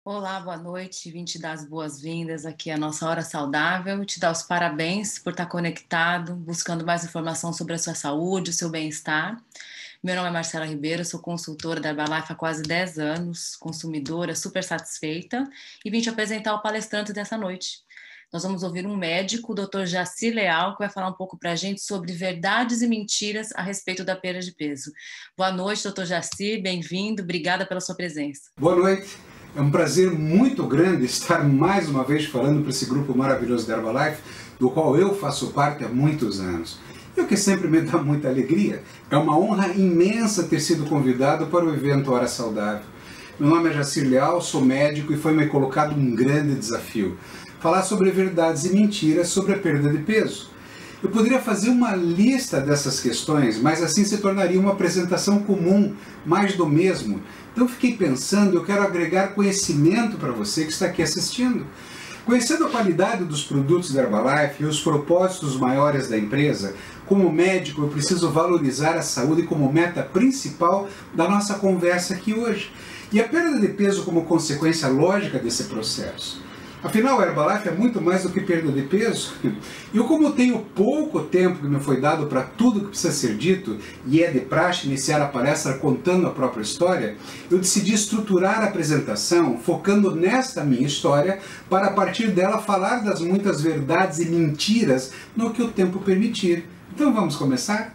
Olá, boa noite. Vim te dar as boas-vindas aqui à nossa Hora Saudável, te dar os parabéns por estar conectado, buscando mais informação sobre a sua saúde, o seu bem-estar. Meu nome é Marcela Ribeiro, sou consultora da Herbalife há quase 10 anos, consumidora super satisfeita, e vim te apresentar o palestrante dessa noite. Nós vamos ouvir um médico, o Dr. Jaci Leal, que vai falar um pouco para a gente sobre verdades e mentiras a respeito da perda de peso. Boa noite, Dr. Jaci, bem-vindo, obrigada pela sua presença. Boa noite, é um prazer muito grande estar mais uma vez falando para esse grupo maravilhoso da Herbalife, do qual eu faço parte há muitos anos. E o que sempre me dá muita alegria, é uma honra imensa ter sido convidado para o evento Hora Saudável. Meu nome é Jaci Leal, sou médico e foi-me colocado um grande desafio, falar sobre verdades e mentiras sobre a perda de peso. Eu poderia fazer uma lista dessas questões, mas assim se tornaria uma apresentação comum, mais do mesmo. Então fiquei pensando, eu quero agregar conhecimento para você que está aqui assistindo. Conhecendo a qualidade dos produtos da Herbalife e os propósitos maiores da empresa, como médico eu preciso valorizar a saúde como meta principal da nossa conversa aqui hoje. E a perda de peso como consequência lógica desse processo. Afinal, a Herbalife é muito mais do que perda de peso. E eu, como tenho pouco tempo que me foi dado para tudo que precisa ser dito, e é de praxe iniciar a palestra contando a própria história, eu decidi estruturar a apresentação focando nesta minha história, para a partir dela falar das muitas verdades e mentiras no que o tempo permitir. Então vamos começar?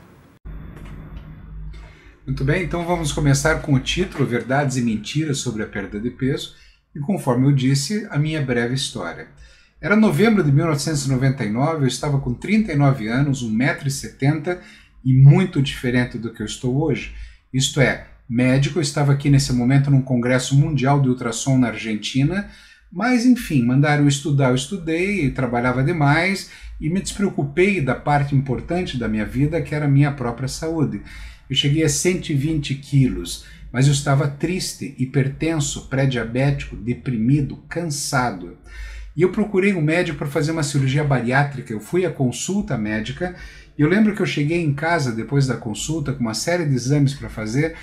Muito bem, então vamos começar com o título Verdades e Mentiras sobre a Perda de Peso. E conforme eu disse, a minha breve história. Era novembro de 1999, eu estava com 39 anos, 1,70 m e muito diferente do que eu estou hoje. Isto é, médico, eu estava aqui nesse momento num congresso mundial de ultrassom na Argentina, mas enfim, mandaram estudar, eu estudei, trabalhava demais e me despreocupei da parte importante da minha vida, que era a minha própria saúde. Eu cheguei a 120 quilos. Mas eu estava triste, hipertenso, pré-diabético, deprimido, cansado. E eu procurei um médico para fazer uma cirurgia bariátrica. Eu fui à consulta médica e eu lembro que eu cheguei em casa depois da consulta com uma série de exames para fazer.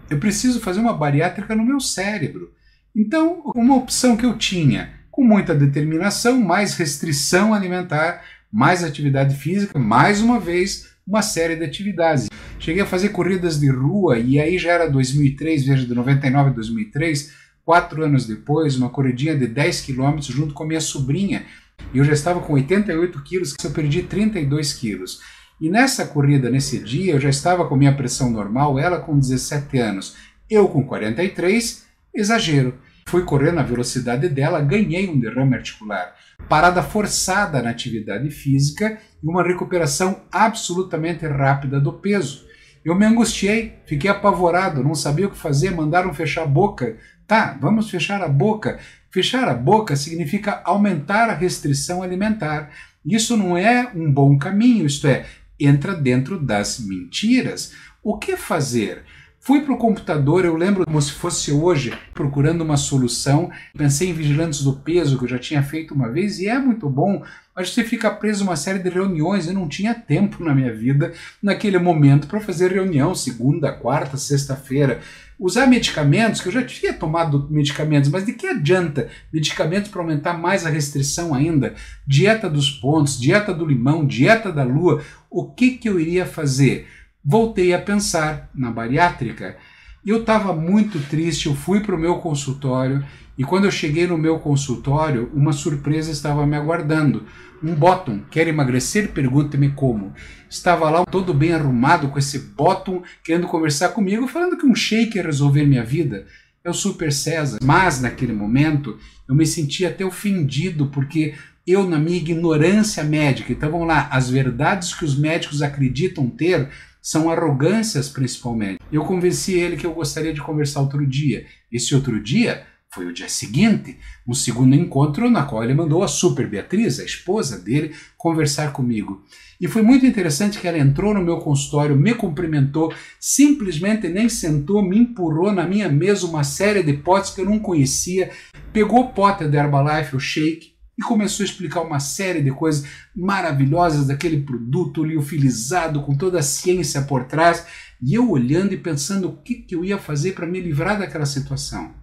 Eu preciso fazer uma bariátrica no meu cérebro. Então, uma opção que eu tinha, com muita determinação, mais restrição alimentar, mais atividade física, mais uma vez, uma série de atividades. Cheguei a fazer corridas de rua e aí já era 2003, veja, de 99 a 2003, 4 anos depois, uma corridinha de 10 km junto com a minha sobrinha. E eu já estava com 88 quilos, que eu perdi 32 quilos. E nessa corrida, nesse dia, eu já estava com minha pressão normal, ela com 17 anos, eu com 43, exagero. Fui correr na velocidade dela, ganhei um derrame articular. Parada forçada na atividade física e uma recuperação absolutamente rápida do peso. Eu me angustiei, fiquei apavorado, não sabia o que fazer, mandaram fechar a boca. Tá, vamos fechar a boca. Fechar a boca significa aumentar a restrição alimentar. Isso não é um bom caminho, isto é, entra dentro das mentiras. O que fazer? Fui para o computador, eu lembro como se fosse hoje, procurando uma solução. Pensei em vigilantes do peso, que eu já tinha feito uma vez, e é muito bom, mas você fica preso a uma série de reuniões. Eu não tinha tempo na minha vida, naquele momento, para fazer reunião, segunda, quarta, sexta-feira. Usar medicamentos, que eu já tinha tomado medicamentos, mas de que adianta medicamentos para aumentar mais a restrição ainda? Dieta dos pontos, dieta do limão, dieta da lua. O que eu iria fazer? Voltei a pensar na bariátrica. Eu estava muito triste, eu fui para o meu consultório e quando eu cheguei no meu consultório, uma surpresa estava me aguardando. Um bottom, quer emagrecer? Pergunte-me como. Estava lá todo bem arrumado com esse bottom, querendo conversar comigo, falando que um shake ia resolver minha vida. É o Super César. Mas naquele momento eu me senti até ofendido, porque eu, na minha ignorância médica, então vamos lá, as verdades que os médicos acreditam ter são arrogâncias principalmente. Eu convenci ele que eu gostaria de conversar outro dia. Esse outro dia foi o dia seguinte, um segundo encontro na qual ele mandou a Super Beatriz, a esposa dele, conversar comigo. E foi muito interessante que ela entrou no meu consultório, me cumprimentou, simplesmente nem sentou, me empurrou na minha mesa uma série de potes que eu não conhecia, pegou o pote da Herbalife, o shake, e começou a explicar uma série de coisas maravilhosas daquele produto liofilizado, com toda a ciência por trás, e eu olhando e pensando o que eu ia fazer para me livrar daquela situação.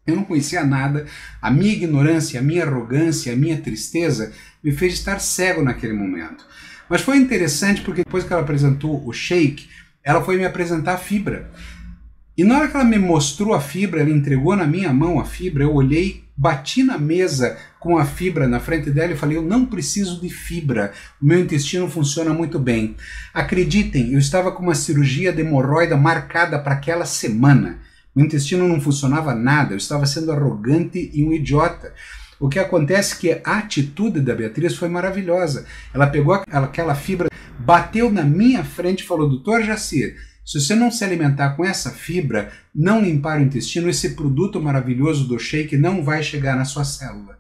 Eu não conhecia nada, a minha ignorância, a minha arrogância, a minha tristeza me fez estar cego naquele momento. Mas foi interessante porque depois que ela apresentou o shake, ela foi me apresentar a fibra. E na hora que ela me mostrou a fibra, ela entregou na minha mão a fibra, eu olhei, bati na mesa com a fibra na frente dela e falei, eu não preciso de fibra, o meu intestino funciona muito bem. Acreditem, eu estava com uma cirurgia de hemorroida marcada para aquela semana. Meu intestino não funcionava nada, eu estava sendo arrogante e um idiota. O que acontece é que a atitude da Beatriz foi maravilhosa. Ela pegou aquela fibra, bateu na minha frente e falou, doutor Jacir, se você não se alimentar com essa fibra, não limpar o intestino, esse produto maravilhoso do shake não vai chegar na sua célula.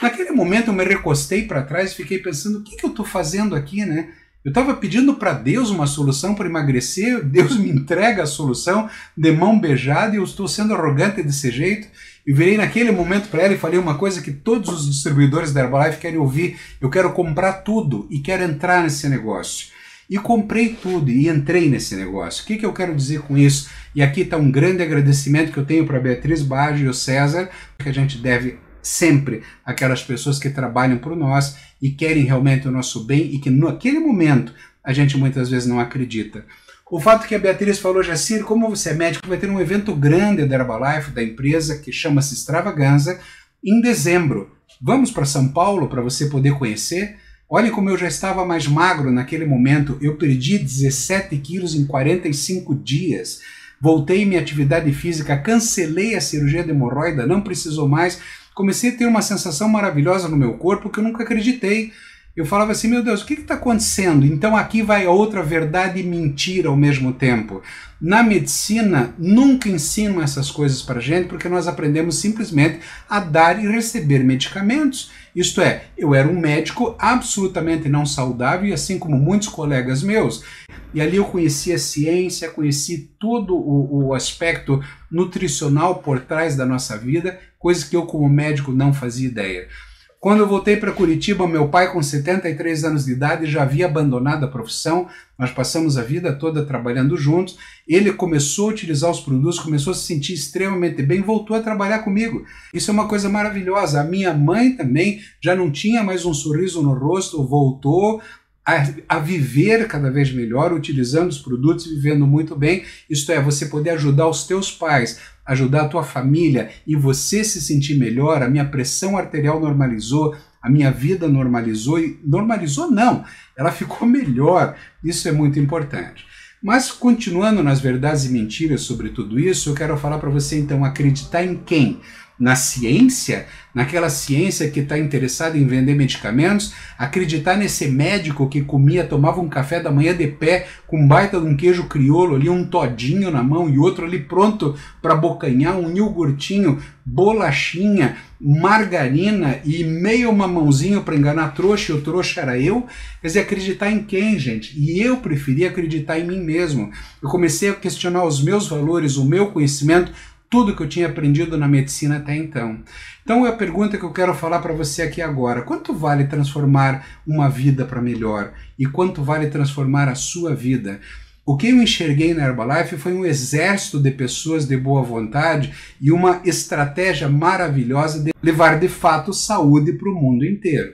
Naquele momento eu me recostei para trás e fiquei pensando, o que eu estou fazendo aqui, né? Eu estava pedindo para Deus uma solução para emagrecer, Deus me entrega a solução de mão beijada e eu estou sendo arrogante desse jeito. E virei naquele momento para ela e falei uma coisa que todos os distribuidores da Herbalife querem ouvir, eu quero comprar tudo e quero entrar nesse negócio. E comprei tudo e entrei nesse negócio. O que eu quero dizer com isso? E aqui está um grande agradecimento que eu tenho para a Beatriz Baggio e o César, que a gente deve sempre àquelas pessoas que trabalham por nós e querem realmente o nosso bem e que naquele momento a gente muitas vezes não acredita. O fato que a Beatriz falou, Jacir, como você é médico, vai ter um evento grande da Herbalife, da empresa, que chama-se Extravaganza, em dezembro. Vamos para São Paulo para você poder conhecer? Olha como eu já estava mais magro naquele momento, eu perdi 17 quilos em 45 dias. Voltei minha atividade física, cancelei a cirurgia de hemorroida, não precisou mais. Comecei a ter uma sensação maravilhosa no meu corpo que eu nunca acreditei. Eu falava assim, meu Deus, o que está acontecendo? Então aqui vai a outra verdade e mentira ao mesmo tempo. Na medicina, nunca ensinam essas coisas para a gente porque nós aprendemos simplesmente a dar e receber medicamentos. Isto é, eu era um médico absolutamente não saudável e assim como muitos colegas meus. E ali eu conheci a ciência, conheci todo o aspecto nutricional por trás da nossa vida, coisas que eu como médico não fazia ideia. Quando eu voltei para Curitiba, meu pai com 73 anos de idade já havia abandonado a profissão, nós passamos a vida toda trabalhando juntos, ele começou a utilizar os produtos, começou a se sentir extremamente bem, voltou a trabalhar comigo. Isso é uma coisa maravilhosa. A minha mãe também já não tinha mais um sorriso no rosto, voltou a viver cada vez melhor, utilizando os produtos e vivendo muito bem. Isto é, você poder ajudar os teus pais, ajudar a tua família e você se sentir melhor. A minha pressão arterial normalizou, a minha vida normalizou, e normalizou não, ela ficou melhor. Isso é muito importante. Mas continuando nas verdades e mentiras sobre tudo isso, eu quero falar para você então acreditar em quem? Na ciência, naquela ciência que está interessada em vender medicamentos, acreditar nesse médico que comia, tomava um café da manhã de pé, com um baita de um queijo crioulo ali, um todinho na mão e outro ali pronto para bocanhar, um iogurtinho, bolachinha, margarina e meio mamãozinho para enganar a trouxa, e o trouxa era eu. Quer dizer, acreditar em quem, gente? E eu preferi acreditar em mim mesmo. Eu comecei a questionar os meus valores, o meu conhecimento, tudo que eu tinha aprendido na medicina até então. Então é a pergunta que eu quero falar para você aqui agora. Quanto vale transformar uma vida para melhor? E quanto vale transformar a sua vida? O que eu enxerguei na Herbalife foi um exército de pessoas de boa vontade e uma estratégia maravilhosa de levar de fato saúde para o mundo inteiro.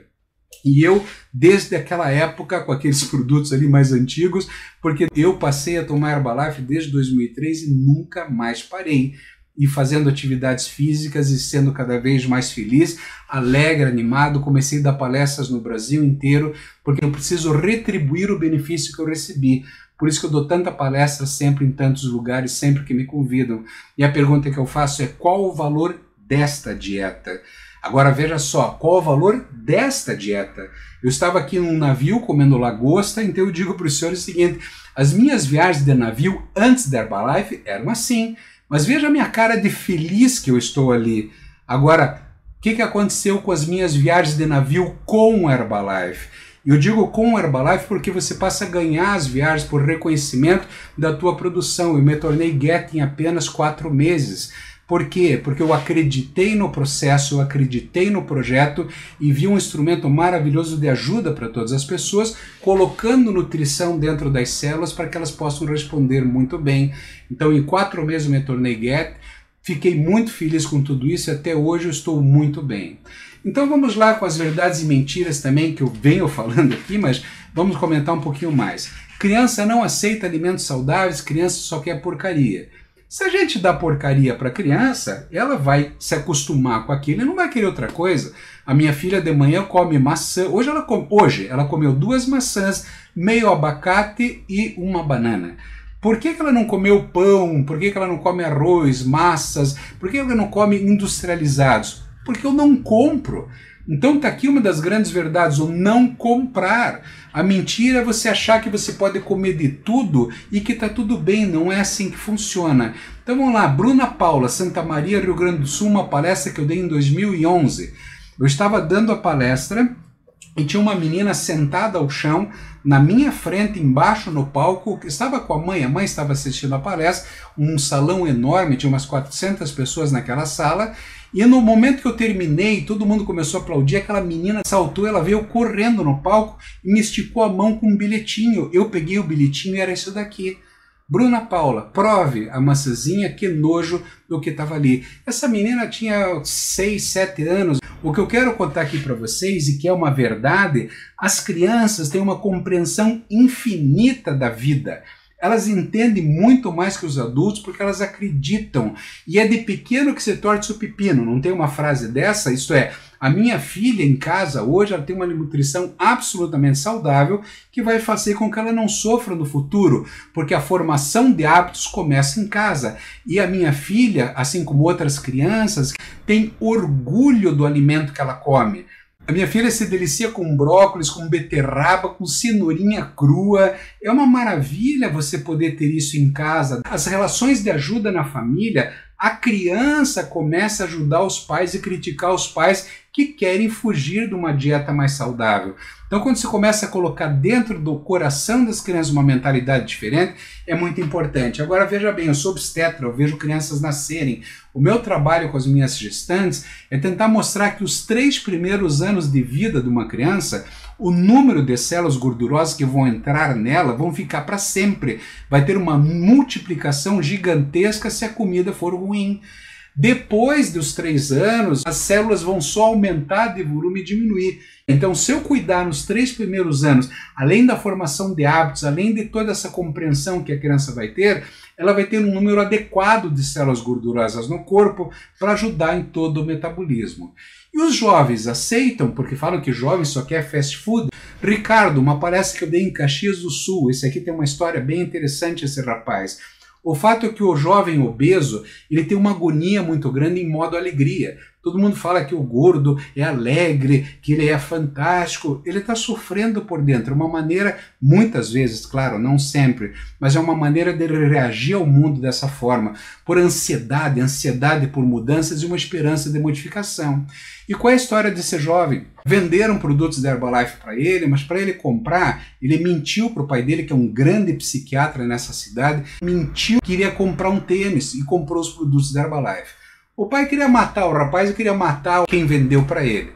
E eu, desde aquela época, com aqueles produtos ali mais antigos, porque eu passei a tomar Herbalife desde 2003 e nunca mais parei. E fazendo atividades físicas e sendo cada vez mais feliz, alegre, animado, comecei a dar palestras no Brasil inteiro, porque eu preciso retribuir o benefício que eu recebi. Por isso que eu dou tanta palestra sempre em tantos lugares, sempre que me convidam. E a pergunta que eu faço é: qual o valor desta dieta? Agora veja só, qual o valor desta dieta? Eu estava aqui num navio comendo lagosta, então eu digo para os senhores o seguinte: as minhas viagens de navio antes da Herbalife eram assim. Mas veja a minha cara de feliz que eu estou ali. Agora, o que aconteceu com as minhas viagens de navio com Herbalife? Eu digo com Herbalife porque você passa a ganhar as viagens por reconhecimento da tua produção. Eu me tornei Get em apenas 4 meses. Por quê? Porque eu acreditei no processo, eu acreditei no projeto e vi um instrumento maravilhoso de ajuda para todas as pessoas, colocando nutrição dentro das células para que elas possam responder muito bem. Então, em 4 meses eu me tornei Get, Fiquei muito feliz com tudo isso e até hoje eu estou muito bem. Então vamos lá com as verdades e mentiras também que eu venho falando aqui, mas vamos comentar um pouquinho mais. Criança não aceita alimentos saudáveis, criança só quer porcaria. Se a gente dá porcaria para a criança, ela vai se acostumar com aquilo e não vai querer outra coisa. A minha filha de manhã come maçã. Hoje ela comeu 2 maçãs, meio abacate e uma banana. Por que ela não comeu pão? Por que ela não come arroz, massas? Por que ela não come industrializados? Porque eu não compro. Então está aqui uma das grandes verdades, o não comprar. A mentira é você achar que você pode comer de tudo e que está tudo bem, não é assim que funciona. Então vamos lá, Bruna Paula, Santa Maria, Rio Grande do Sul, uma palestra que eu dei em 2011. Eu estava dando a palestra e tinha uma menina sentada ao chão, na minha frente, embaixo no palco, que estava com a mãe estava assistindo a palestra, um salão enorme, tinha umas 400 pessoas naquela sala, e no momento que eu terminei, todo mundo começou a aplaudir, aquela menina saltou, ela veio correndo no palco e me esticou a mão com um bilhetinho. Eu peguei o bilhetinho e era isso daqui. Bruna Paula, prove a maçãzinha, que nojo do que estava ali. Essa menina tinha 6, 7 anos. O que eu quero contar aqui para vocês, e que é uma verdade, as crianças têm uma compreensão infinita da vida. Elas entendem muito mais que os adultos porque elas acreditam. E é de pequeno que se torce o pepino. Não tem uma frase dessa? Isto é, a minha filha em casa hoje ela tem uma nutrição absolutamente saudável que vai fazer com que ela não sofra no futuro, porque a formação de hábitos começa em casa. E a minha filha, assim como outras crianças, tem orgulho do alimento que ela come. A minha filha se delicia com brócolis, com beterraba, com cenourinha crua. É uma maravilha você poder ter isso em casa. As relações de ajuda na família, a criança começa a ajudar os pais e criticar os pais que querem fugir de uma dieta mais saudável. Então, quando você começa a colocar dentro do coração das crianças uma mentalidade diferente, é muito importante. Agora, veja bem, eu sou obstetra, eu vejo crianças nascerem. O meu trabalho com as minhas gestantes é tentar mostrar que os 3 primeiros anos de vida de uma criança, o número de células gordurosas que vão entrar nela vão ficar para sempre. Vai ter uma multiplicação gigantesca se a comida for ruim. Depois dos 3 anos, as células vão só aumentar de volume e diminuir. Então, se eu cuidar nos 3 primeiros anos, além da formação de hábitos, além de toda essa compreensão que a criança vai ter, ela vai ter um número adequado de células gordurosas no corpo para ajudar em todo o metabolismo. E os jovens aceitam, porque falam que jovem só quer fast food. Ricardo, uma palestra que eu dei em Caxias do Sul, esse aqui tem uma história bem interessante, esse rapaz. O fato é que o jovem obeso, ele tem uma agonia muito grande em modo alegria. Todo mundo fala que o gordo é alegre, que ele é fantástico. Ele está sofrendo por dentro. É uma maneira, muitas vezes, claro, não sempre, mas é uma maneira de reagir ao mundo dessa forma. Por ansiedade, ansiedade por mudanças e uma esperança de modificação. E qual é a história desse jovem? Venderam produtos da Herbalife para ele, mas para ele comprar, ele mentiu para o pai dele, que é um grande psiquiatra nessa cidade, mentiu que iria comprar um tênis e comprou os produtos da Herbalife. O pai queria matar o rapaz e queria matar quem vendeu para ele.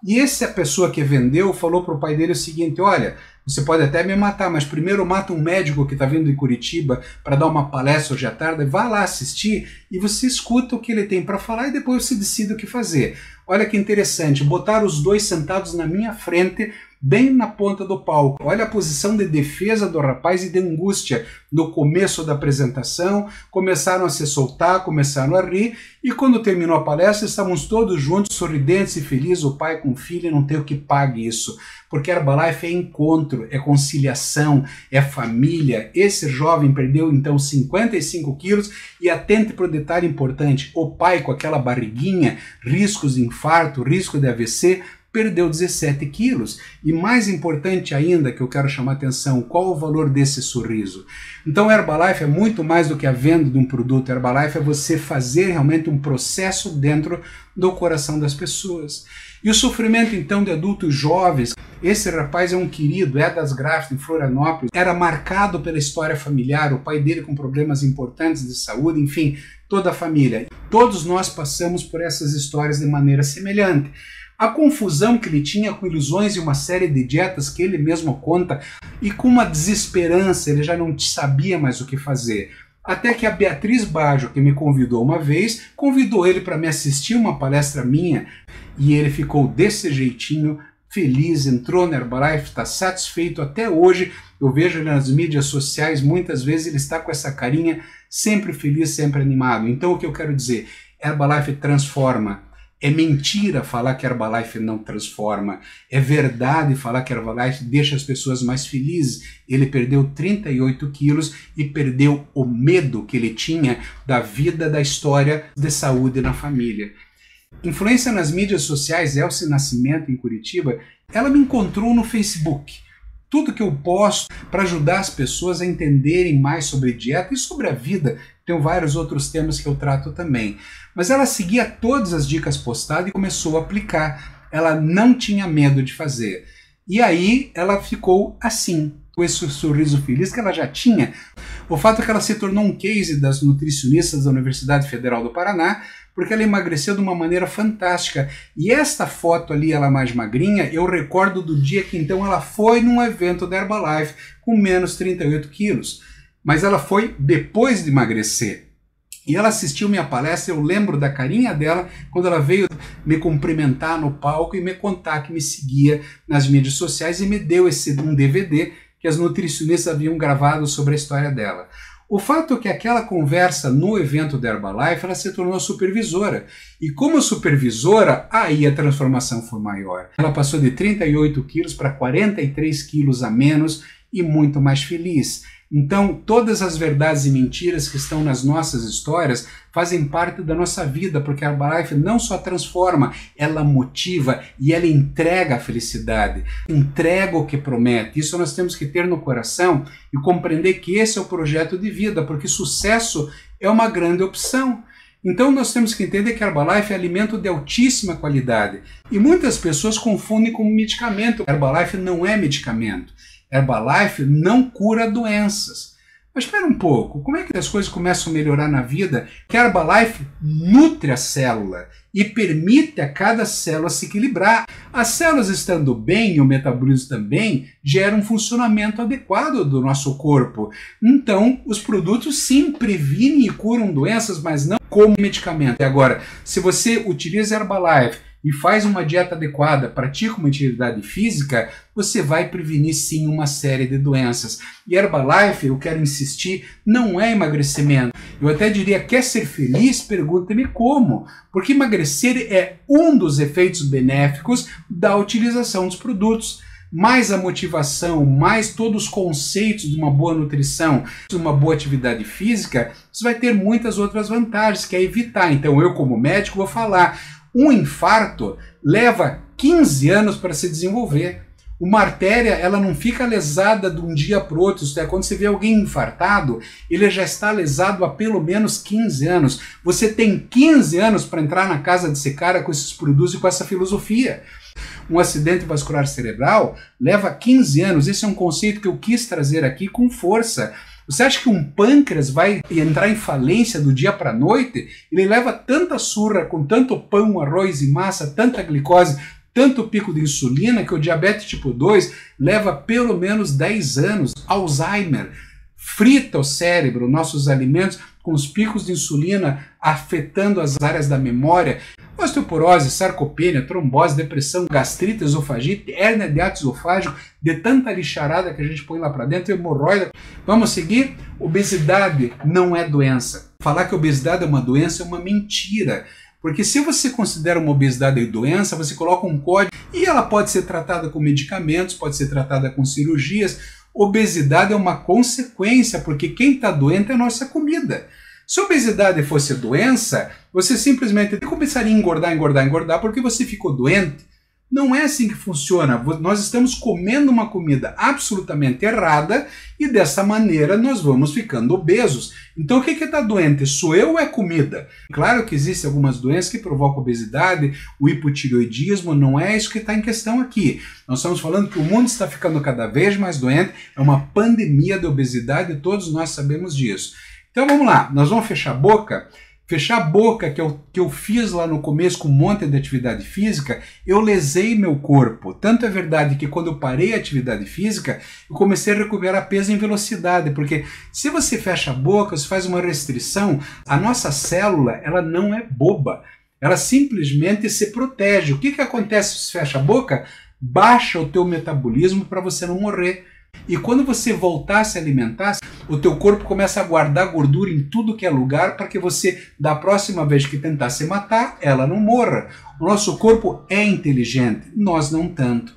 E essa pessoa que vendeu falou para o pai dele o seguinte: olha, você pode até me matar, mas primeiro mata um médico que está vindo de Curitiba para dar uma palestra hoje à tarde, vá lá assistir e você escuta o que ele tem para falar e depois você decide o que fazer. Olha que interessante, botaram os dois sentados na minha frente, bem na ponta do palco. Olha a posição de defesa do rapaz e de angústia no começo da apresentação. Começaram a se soltar, começaram a rir, e quando terminou a palestra, estávamos todos juntos, sorridentes e felizes, o pai com o filho, e não tem o que pague isso. Porque Herbalife é encontro, é conciliação, é família. Esse jovem perdeu então 55 quilos e atente para o detalhe importante, o pai com aquela barriguinha, riscos de infarto, risco de AVC, perdeu 17 quilos. E mais importante ainda, que eu quero chamar a atenção, qual o valor desse sorriso? Então Herbalife é muito mais do que a venda de um produto. Herbalife é você fazer realmente um processo dentro do coração das pessoas. E o sofrimento então de adultos jovens, esse rapaz é um querido, é das Grafs, em Florianópolis, era marcado pela história familiar, o pai dele com problemas importantes de saúde, enfim, toda a família. Todos nós passamos por essas histórias de maneira semelhante. A confusão que ele tinha com ilusões e uma série de dietas que ele mesmo conta, e com uma desesperança, ele já não sabia mais o que fazer. Até que a Beatriz Baggio, que me convidou uma vez, convidou ele para me assistir uma palestra minha e ele ficou desse jeitinho, feliz, entrou na Herbalife, está satisfeito até hoje. Eu vejo ele nas mídias sociais, muitas vezes ele está com essa carinha, sempre feliz, sempre animado. Então o que eu quero dizer, Herbalife transforma. É mentira falar que Herbalife não transforma. É verdade falar que Herbalife deixa as pessoas mais felizes. Ele perdeu 38 quilos e perdeu o medo que ele tinha da vida, da história de saúde na família. Influência nas mídias sociais, Elce Nascimento em Curitiba, ela me encontrou no Facebook. Tudo que eu posto para ajudar as pessoas a entenderem mais sobre dieta e sobre a vida. Tem vários outros temas que eu trato também. Mas ela seguia todas as dicas postadas e começou a aplicar. Ela não tinha medo de fazer. E aí ela ficou assim, com esse sorriso feliz que ela já tinha. O fato é que ela se tornou um case das nutricionistas da Universidade Federal do Paraná, porque ela emagreceu de uma maneira fantástica. E esta foto ali, ela mais magrinha, eu recordo do dia que então ela foi num evento da Herbalife com menos 38 quilos. Mas ela foi depois de emagrecer. E ela assistiu minha palestra, eu lembro da carinha dela quando ela veio me cumprimentar no palco e me contar que me seguia nas mídias sociais e me deu um DVD que as nutricionistas haviam gravado sobre a história dela. O fato é que aquela conversa no evento da Herbalife, ela se tornou supervisora. E como supervisora, aí a transformação foi maior. Ela passou de 38 quilos para 43 quilos a menos e muito mais feliz. Então, todas as verdades e mentiras que estão nas nossas histórias fazem parte da nossa vida, porque a Herbalife não só transforma, ela motiva e ela entrega a felicidade, entrega o que promete. Isso nós temos que ter no coração e compreender que esse é o projeto de vida, porque sucesso é uma grande opção. Então nós temos que entender que a Herbalife é alimento de altíssima qualidade. E muitas pessoas confundem com medicamento. A Herbalife não é medicamento. Herbalife não cura doenças. Mas espera um pouco, como é que as coisas começam a melhorar na vida? Que a Herbalife nutre a célula e permite a cada célula se equilibrar. As células estando bem e o metabolismo também geram um funcionamento adequado do nosso corpo. Então, os produtos sim previnem e curam doenças, mas não como medicamento. E agora, se você utiliza Herbalife e faz uma dieta adequada, pratica uma atividade física, você vai prevenir sim uma série de doenças. E Herbalife, eu quero insistir, não é emagrecimento. Eu até diria, quer ser feliz? Pergunta-me como. Porque emagrecer é um dos efeitos benéficos da utilização dos produtos. Mais a motivação, mais todos os conceitos de uma boa nutrição, de uma boa atividade física, você vai ter muitas outras vantagens, que é evitar. Então eu, como médico, vou falar, um infarto leva 15 anos para se desenvolver. Uma artéria, ela não fica lesada de um dia para o outro. Isto é, quando você vê alguém infartado, ele já está lesado há pelo menos 15 anos. Você tem 15 anos para entrar na casa desse cara com esses produtos e com essa filosofia. Um acidente vascular cerebral leva 15 anos. Esse é um conceito que eu quis trazer aqui com força. Você acha que um pâncreas vai entrar em falência do dia para a noite? Ele leva tanta surra, com tanto pão, arroz e massa, tanta glicose, tanto pico de insulina, que o diabetes tipo 2 leva pelo menos 10 anos. Alzheimer frita o cérebro, nossos alimentos, com os picos de insulina afetando as áreas da memória. Osteoporose, sarcopenia, trombose, depressão, gastrite, esofagite, hérnia de ato esofágico, de tanta lixarada que a gente põe lá para dentro, hemorroida. Vamos seguir? Obesidade não é doença. Falar que obesidade é uma doença é uma mentira. Porque se você considera uma obesidade doença, você coloca um código e ela pode ser tratada com medicamentos, pode ser tratada com cirurgias. Obesidade é uma consequência, porque quem está doente é a nossa comida. Se a obesidade fosse doença, você simplesmente começaria a engordar, engordar, engordar porque você ficou doente. Não é assim que funciona. Nós estamos comendo uma comida absolutamente errada e dessa maneira nós vamos ficando obesos. Então o que está doente? Sou eu ou é comida? Claro que existem algumas doenças que provocam obesidade, o hipotireoidismo, não é isso que está em questão aqui. Nós estamos falando que o mundo está ficando cada vez mais doente, é uma pandemia de obesidade e todos nós sabemos disso. Então vamos lá, nós vamos fechar a boca Fechar a boca, que eu fiz lá no começo com um monte de atividade física, eu lesei meu corpo. Tanto é verdade que quando eu parei a atividade física, eu comecei a recuperar peso em velocidade, porque se você fecha a boca, você faz uma restrição, a nossa célula, ela não é boba. Ela simplesmente se protege. O que acontece se você fecha a boca? Baixa o teu metabolismo para você não morrer. E quando você voltar a se alimentar, o teu corpo começa a guardar gordura em tudo que é lugar para que você, da próxima vez que tentar se matar, ela não morra. O nosso corpo é inteligente, nós não tanto.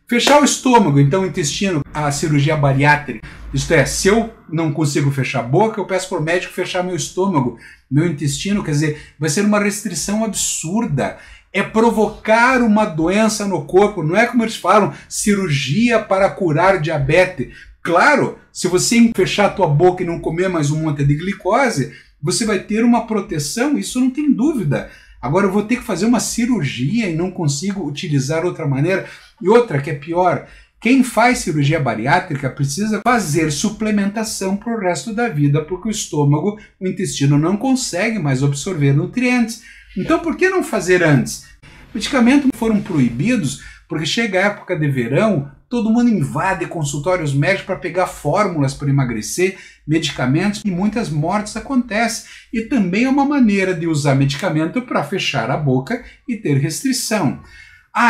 Fechar o estômago, então o intestino, a cirurgia bariátrica. Isto é, se eu não consigo fechar a boca, eu peço para o médico fechar meu estômago, meu intestino, quer dizer, vai ser uma restrição absurda. É provocar uma doença no corpo, não é como eles falam, cirurgia para curar diabetes. Claro, se você fechar a tua boca e não comer mais um monte de glicose, você vai ter uma proteção, isso não tem dúvida. Agora eu vou ter que fazer uma cirurgia e não consigo utilizar outra maneira. E outra que é pior, quem faz cirurgia bariátrica precisa fazer suplementação para o resto da vida, porque o estômago, o intestino não consegue mais absorver nutrientes. Então por que não fazer antes? Medicamentos foram proibidos porque chega a época de verão, todo mundo invade consultórios médicos para pegar fórmulas para emagrecer, medicamentos, e muitas mortes acontecem. E também é uma maneira de usar medicamento para fechar a boca e ter restrição.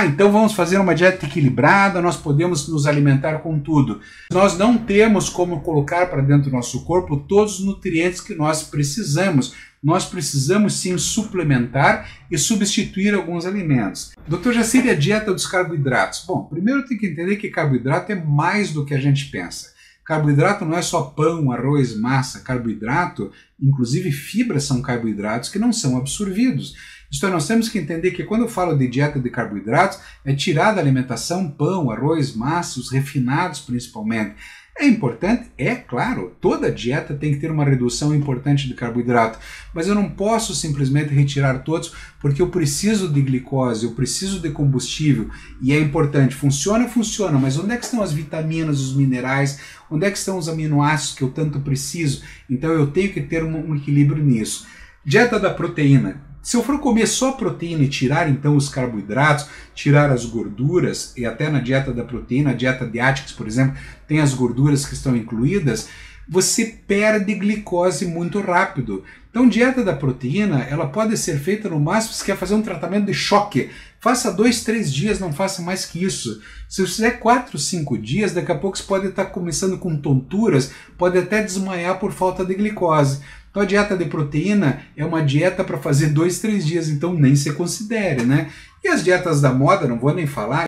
Então vamos fazer uma dieta equilibrada, nós podemos nos alimentar com tudo. Nós não temos como colocar para dentro do nosso corpo todos os nutrientes que nós precisamos. Nós precisamos sim suplementar e substituir alguns alimentos. Doutor Jacir, a dieta dos carboidratos. Bom, primeiro tem que entender que carboidrato é mais do que a gente pensa. Carboidrato não é só pão, arroz, massa. Carboidrato, inclusive fibras, são carboidratos que não são absorvidos. Então nós temos que entender que quando eu falo de dieta de carboidratos, é tirar da alimentação pão, arroz, massa, os refinados principalmente. É importante? É claro, toda dieta tem que ter uma redução importante de carboidrato, mas eu não posso simplesmente retirar todos porque eu preciso de glicose, eu preciso de combustível e é importante. Funciona, funciona, mas onde é que estão as vitaminas, os minerais, onde é que estão os aminoácidos que eu tanto preciso? Então eu tenho que ter um equilíbrio nisso. Dieta da proteína. Se eu for comer só proteína e tirar então os carboidratos, tirar as gorduras, e até na dieta da proteína, a dieta de Atkins, por exemplo, tem as gorduras que estão incluídas, você perde glicose muito rápido. Então, dieta da proteína, ela pode ser feita no máximo se você quer fazer um tratamento de choque. Faça 2, 3 dias, não faça mais que isso. Se você fizer 4, 5 dias, daqui a pouco você pode estar começando com tonturas, pode até desmaiar por falta de glicose. Então a dieta de proteína é uma dieta para fazer 2, 3 dias, então nem se considere, né? E as dietas da moda, não vou nem falar.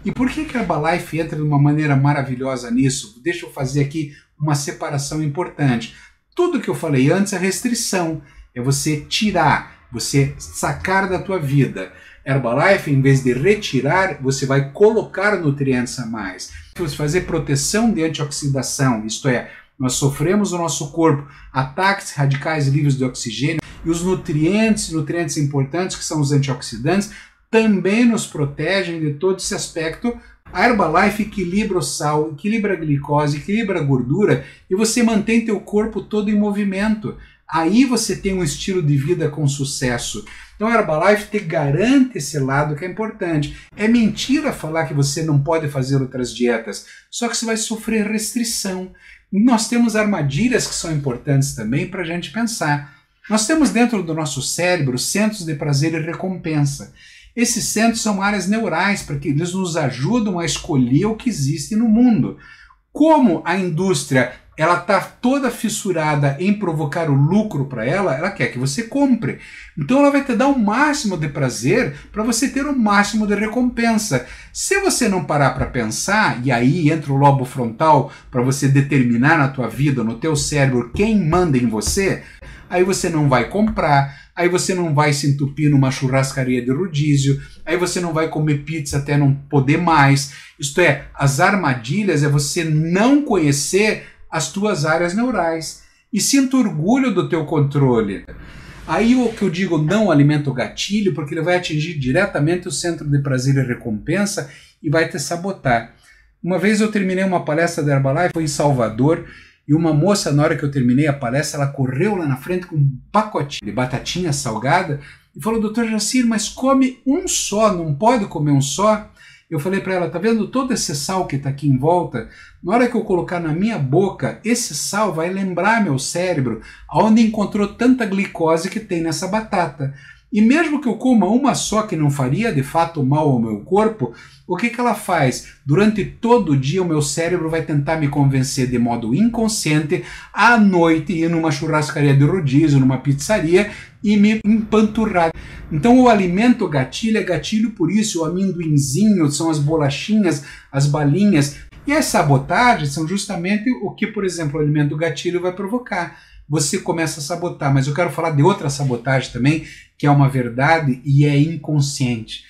E por que a Herbalife entra de uma maneira maravilhosa nisso? Deixa eu fazer aqui uma separação importante. Tudo que eu falei antes é restrição, é você tirar, você sacar da tua vida. Herbalife, em vez de retirar, você vai colocar nutrientes a mais. Você fazer proteção de antioxidação, isto é, nós sofremos no nosso corpo ataques radicais livres de oxigênio e os nutrientes importantes, que são os antioxidantes, também nos protegem de todo esse aspecto. A Herbalife equilibra o sal, equilibra a glicose, equilibra a gordura e você mantém teu corpo todo em movimento. Aí você tem um estilo de vida com sucesso. Então a Herbalife te garante esse lado que é importante. É mentira falar que você não pode fazer outras dietas, só que você vai sofrer restrição. Nós temos armadilhas que são importantes também para a gente pensar. Nós temos dentro do nosso cérebro centros de prazer e recompensa. Esses centros são áreas neurais, porque eles nos ajudam a escolher o que existe no mundo. Como a indústria ela está toda fissurada em provocar o lucro para ela, ela quer que você compre. Então ela vai te dar o máximo de prazer para você ter o máximo de recompensa. Se você não parar para pensar, e aí entra o lobo frontal para você determinar na tua vida, no teu cérebro, quem manda em você, aí você não vai comprar, aí você não vai se entupir numa churrascaria de rodízio, aí você não vai comer pizza até não poder mais. Isto é, as armadilhas é você não conhecer as tuas áreas neurais e sinta orgulho do teu controle. Aí o que eu digo, não alimenta o gatilho, porque ele vai atingir diretamente o centro de prazer e recompensa e vai te sabotar. Uma vez eu terminei uma palestra da Herbalife, foi em Salvador, e uma moça, na hora que eu terminei a palestra, ela correu lá na frente com um pacotinho de batatinha salgada e falou: doutor Jacir, mas come um só, não pode comer um só? Eu falei para ela: tá vendo todo esse sal que está aqui em volta? Na hora que eu colocar na minha boca, esse sal vai lembrar meu cérebro aonde encontrou tanta glicose que tem nessa batata. E mesmo que eu coma uma só, que não faria de fato mal ao meu corpo, o que ela faz? Durante todo o dia o meu cérebro vai tentar me convencer de modo inconsciente à noite ir numa churrascaria de rodízio, numa pizzaria e me empanturrar. Então o alimento gatilho é gatilho por isso, o amendoinzinho, são as bolachinhas, as balinhas. E as sabotagens são justamente o que, por exemplo, o alimento gatilho vai provocar. Você começa a sabotar, mas eu quero falar de outra sabotagem também, que é uma verdade e é inconsciente.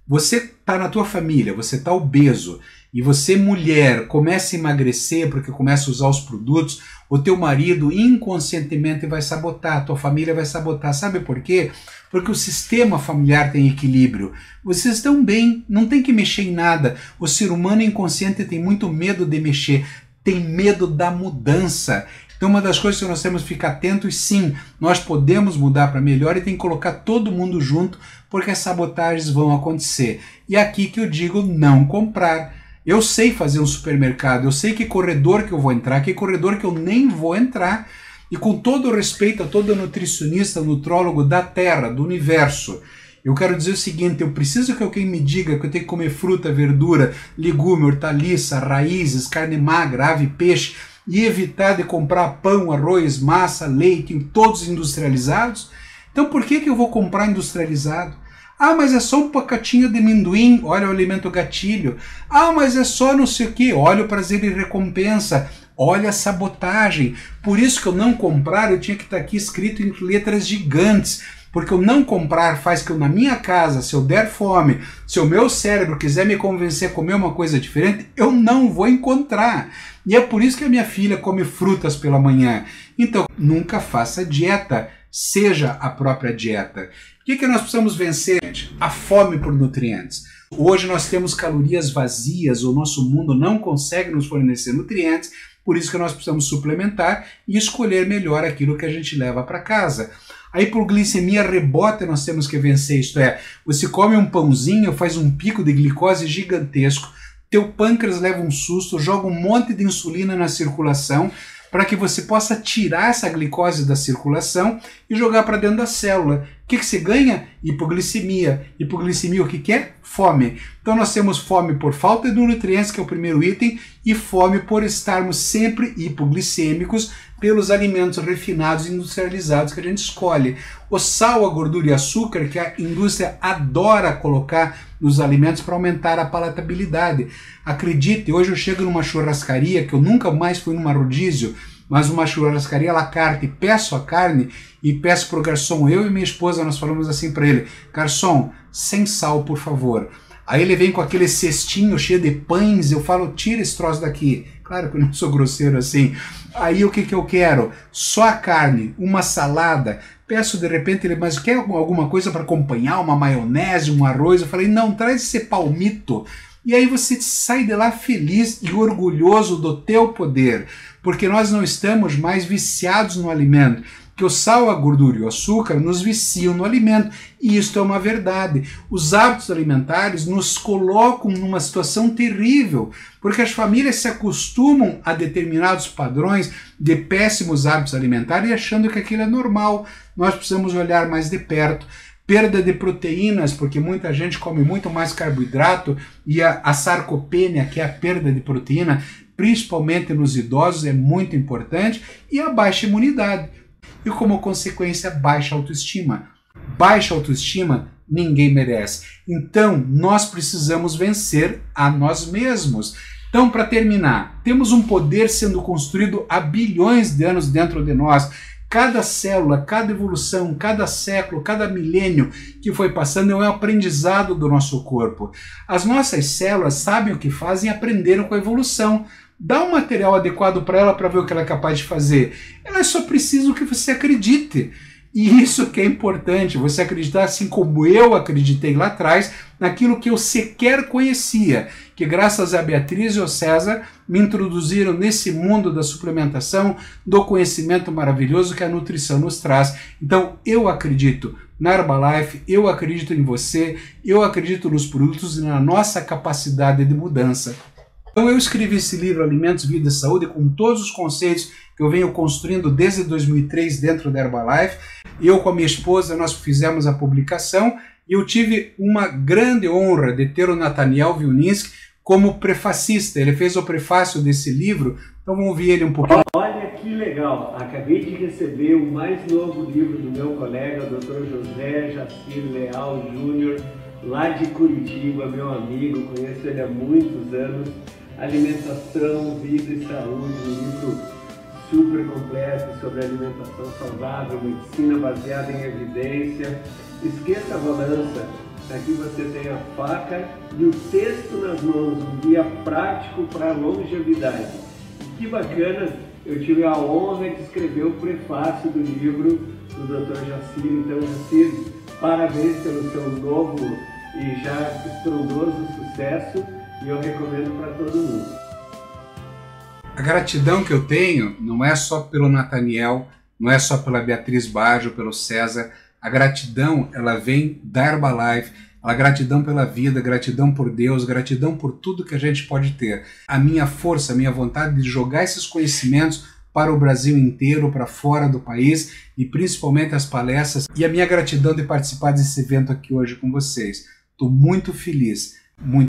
Você está na tua família, você está obeso, e você, mulher, começa a emagrecer porque começa a usar os produtos, o teu marido inconscientemente vai sabotar, a tua família vai sabotar. Sabe por quê? Porque o sistema familiar tem equilíbrio. Vocês estão bem, não tem que mexer em nada. O ser humano inconsciente tem muito medo de mexer, tem medo da mudança. Então uma das coisas que nós temos que ficar atentos, sim, nós podemos mudar para melhor e tem que colocar todo mundo junto, porque as sabotagens vão acontecer. E é aqui que eu digo não comprar. Eu sei fazer um supermercado, eu sei que corredor que eu vou entrar, que corredor que eu nem vou entrar, e com todo respeito a todo nutricionista, nutrólogo da Terra, do universo, eu quero dizer o seguinte: eu preciso que alguém me diga que eu tenho que comer fruta, verdura, legume, hortaliça, raízes, carne magra, ave, peixe, e evitar de comprar pão, arroz, massa, leite, todos industrializados. Então por que eu vou comprar industrializado? Ah, mas é só um pacotinho de amendoim, olha o alimento gatilho. Ah, mas é só não sei o que, olha o prazer e recompensa, olha a sabotagem. Por isso que eu não comprar, eu tinha que estar aqui escrito em letras gigantes. Porque o não comprar faz que eu, na minha casa, se eu der fome, se o meu cérebro quiser me convencer a comer uma coisa diferente, eu não vou encontrar. E é por isso que a minha filha come frutas pela manhã. Então, nunca faça dieta, seja a própria dieta. O que nós precisamos vencer, gente? A fome por nutrientes. Hoje nós temos calorias vazias, o nosso mundo não consegue nos fornecer nutrientes, por isso que nós precisamos suplementar e escolher melhor aquilo que a gente leva para casa. A hipoglicemia rebota nós temos que vencer, isto é, você come um pãozinho, faz um pico de glicose gigantesco, teu pâncreas leva um susto, joga um monte de insulina na circulação para que você possa tirar essa glicose da circulação e jogar para dentro da célula. O que você ganha? Hipoglicemia. Hipoglicemia o que é? Fome. Então nós temos fome por falta de nutrientes, que é o primeiro item, e fome por estarmos sempre hipoglicêmicos pelos alimentos refinados e industrializados que a gente escolhe. O sal, a gordura e açúcar que a indústria adora colocar nos alimentos para aumentar a palatabilidade. Acredite, hoje eu chego numa churrascaria, que eu nunca mais fui numa rodízio, mas uma churrascaria à la carte, peço a carne e peço para o garçom, eu e minha esposa, nós falamos assim para ele: garçom, sem sal, por favor. Aí ele vem com aquele cestinho cheio de pães, eu falo: tira esse troço daqui. Claro que eu não sou grosseiro assim. Aí o que eu quero? Só a carne, uma salada. Peço de repente ele: mas quer alguma coisa para acompanhar? Uma maionese, um arroz? Eu falei: não, traz esse palmito. E aí você sai de lá feliz e orgulhoso do teu poder, porque nós não estamos mais viciados no alimento. Que o sal, a gordura e o açúcar nos viciam no alimento, e isto é uma verdade. Os hábitos alimentares nos colocam numa situação terrível, porque as famílias se acostumam a determinados padrões de péssimos hábitos alimentares e achando que aquilo é normal. Nós precisamos olhar mais de perto. Perda de proteínas, porque muita gente come muito mais carboidrato, e a sarcopenia, que é a perda de proteína, principalmente nos idosos, é muito importante, e a baixa imunidade. E como consequência, baixa autoestima. Baixa autoestima ninguém merece. Então, nós precisamos vencer a nós mesmos. Então, para terminar, temos um poder sendo construído há bilhões de anos dentro de nós. Cada célula, cada evolução, cada século, cada milênio que foi passando é um aprendizado do nosso corpo. As nossas células sabem o que fazem e aprenderam com a evolução. Dá um material adequado para ela para ver o que ela é capaz de fazer. Elas só precisam que você acredite. E isso que é importante, você acreditar assim como eu acreditei lá atrás, naquilo que eu sequer conhecia, que graças a Beatriz e ao César me introduziram nesse mundo da suplementação, do conhecimento maravilhoso que a nutrição nos traz. Então eu acredito na Herbalife, eu acredito em você, eu acredito nos produtos e na nossa capacidade de mudança. Então eu escrevi esse livro, Alimentos, Vida e Saúde, com todos os conceitos que eu venho construindo desde 2003 dentro da Herbalife. Eu com a minha esposa, nós fizemos a publicação e eu tive uma grande honra de ter o Nathaniel Wilninsky como prefacista. Ele fez o prefácio desse livro, então vamos ouvir ele um pouquinho. Olha que legal, acabei de receber o mais novo livro do meu colega, o Dr. José Jacir Leal Júnior, lá de Curitiba, meu amigo, conheço ele há muitos anos. Alimentação, Vida e Saúde, um livro super completo sobre alimentação saudável, medicina baseada em evidência. Esqueça a balança, aqui você tem a faca e o texto nas mãos, um guia prático para a longevidade. Que bacana, eu tive a honra de escrever o prefácio do livro do Dr. Jacir. Então, Jacir, parabéns pelo seu novo e já estrondoso sucesso, e eu recomendo para todo mundo. A gratidão que eu tenho não é só pelo Nathaniel, não é só pela Beatriz Baggio, pelo César. A gratidão, ela vem da Herbalife, a gratidão pela vida, gratidão por Deus, gratidão por tudo que a gente pode ter. A minha força, a minha vontade de jogar esses conhecimentos para o Brasil inteiro, para fora do país e principalmente as palestras, e a minha gratidão de participar desse evento aqui hoje com vocês. Estou muito feliz. Muito